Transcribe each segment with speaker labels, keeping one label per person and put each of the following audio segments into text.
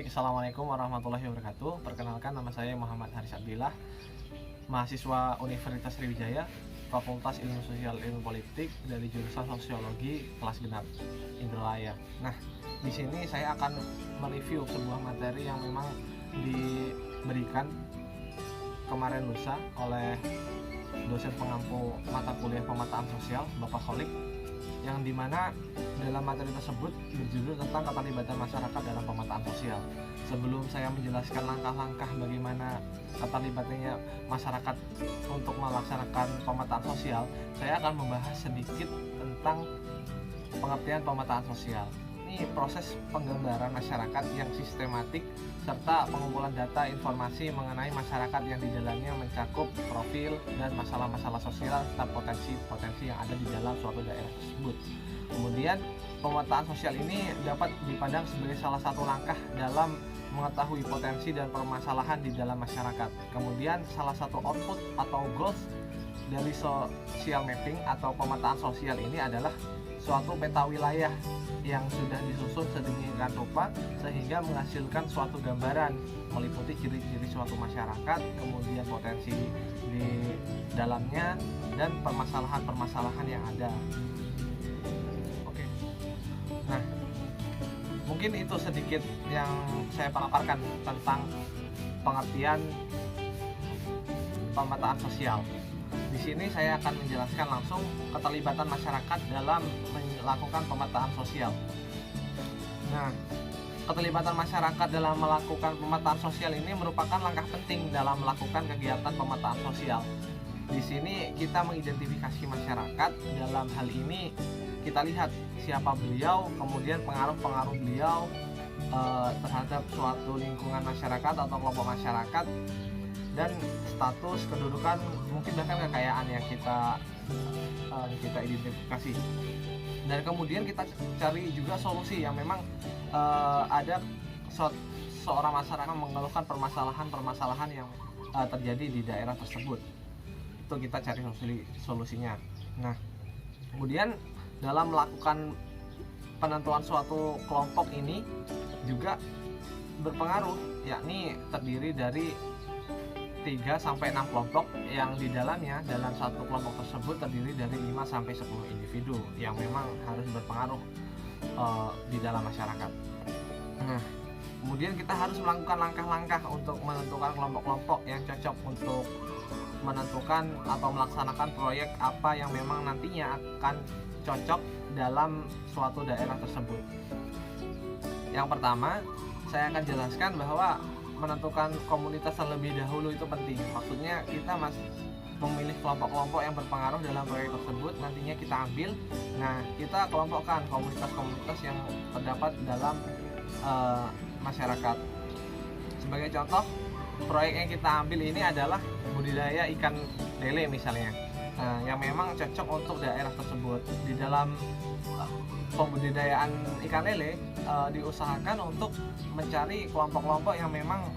Speaker 1: Baik, Assalamualaikum warahmatullahi wabarakatuh. Perkenalkan, nama saya Muhammad Haris Abdillah, mahasiswa Universitas Sriwijaya, Fakultas Ilmu Sosial Ilmu Politik dari jurusan Sosiologi kelas genap Indralaya. Nah, di sini saya akan mereview sebuah materi yang memang diberikan kemarin lusa oleh dosen pengampu mata kuliah Pemataan Sosial, Bapak Kholik, yang dimana dalam materi tersebut berjudul tentang keterlibatan masyarakat dalam pemetaan sosial. Sebelum saya menjelaskan langkah-langkah bagaimana keterlibatannya masyarakat untuk melaksanakan pemetaan sosial, saya akan membahas sedikit tentang pengertian pemetaan sosial. Ini proses penggambaran masyarakat yang sistematik serta pengumpulan data informasi mengenai masyarakat yang di dalamnya mencakup profil dan masalah-masalah sosial serta potensi-potensi yang ada di dalam suatu daerah tersebut. Kemudian pemetaan sosial ini dapat dipandang sebagai salah satu langkah dalam mengetahui potensi dan permasalahan di dalam masyarakat. Kemudian salah satu output atau goals dari social mapping atau pemetaan sosial ini adalah suatu peta wilayah yang sudah disusun sedemikian rupa sehingga menghasilkan suatu gambaran meliputi ciri-ciri suatu masyarakat, kemudian potensi di dalamnya, dan permasalahan-permasalahan yang ada. Oke. Nah, mungkin itu sedikit yang saya paparkan tentang pengertian pemetaan sosial. Di sini saya akan menjelaskan langsung keterlibatan masyarakat dalam melakukan pemetaan sosial. Nah, keterlibatan masyarakat dalam melakukan pemetaan sosial ini merupakan langkah penting dalam melakukan kegiatan pemetaan sosial. Di sini kita mengidentifikasi masyarakat. Dalam hal ini kita lihat siapa beliau, kemudian pengaruh-pengaruh beliau terhadap suatu lingkungan masyarakat atau kelompok masyarakat, dan status, kedudukan, mungkin bahkan kekayaan yang kita identifikasi. Dan kemudian kita cari juga solusi yang memang ada seorang masyarakat mengeluhkan permasalahan-permasalahan yang terjadi di daerah tersebut. Itu kita cari solusinya. Nah, kemudian dalam melakukan penentuan suatu kelompok ini juga berpengaruh, yakni terdiri dari 3-6 kelompok yang di dalamnya dalam satu kelompok tersebut terdiri dari 5-10 individu yang memang harus berpengaruh di dalam masyarakat. Nah, kemudian kita harus melakukan langkah-langkah untuk menentukan kelompok-kelompok yang cocok untuk menentukan atau melaksanakan proyek apa yang memang nantinya akan cocok dalam suatu daerah tersebut. Yang pertama, saya akan jelaskan bahwa menentukan komunitas terlebih dahulu itu penting. Maksudnya kita memilih kelompok-kelompok yang berpengaruh dalam proyek tersebut, nantinya kita ambil. Nah, kita kelompokkan komunitas-komunitas yang terdapat dalam masyarakat. Sebagai contoh, proyek yang kita ambil ini adalah budidaya ikan lele misalnya. Nah, yang memang cocok untuk daerah tersebut. Di dalam pembudidayaan ikan lele diusahakan untuk mencari kelompok-kelompok yang memang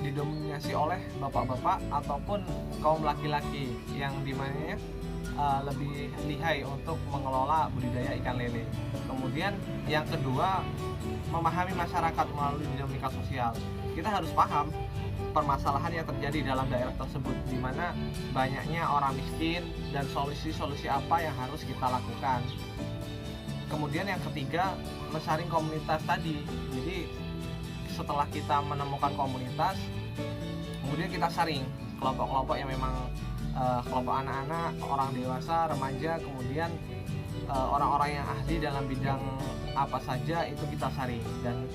Speaker 1: didominasi oleh bapak-bapak ataupun kaum laki-laki yang dimana lebih lihai untuk mengelola budidaya ikan lele. Kemudian yang kedua, memahami masyarakat melalui dinamika sosial. Kita harus paham permasalahan yang terjadi dalam daerah tersebut, di mana banyaknya orang miskin dan solusi-solusi apa yang harus kita lakukan. Kemudian yang ketiga, mensaring komunitas tadi. Jadi setelah kita menemukan komunitas, kemudian kita saring kelompok-kelompok yang memang kelompok anak-anak, orang dewasa, remaja, kemudian orang-orang yang ahli dalam bidang apa saja itu kita saring. Dan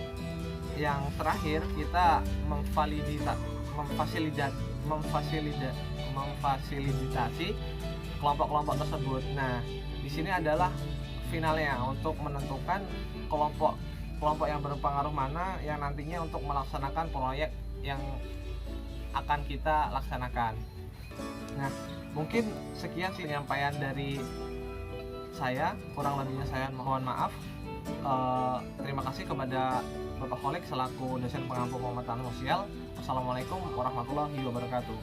Speaker 1: yang terakhir, kita memfasilitasi kelompok-kelompok tersebut. Nah, di sini adalah finalnya untuk menentukan kelompok yang berpengaruh mana yang nantinya untuk melaksanakan proyek yang akan kita laksanakan. Nah, mungkin sekian sih penyampaian dari saya, kurang lebihnya saya mohon maaf. Terima kasih kepada Bapak Kholik selaku dosen pengampu pemetaan sosial. Wassalamualaikum warahmatullahi wabarakatuh.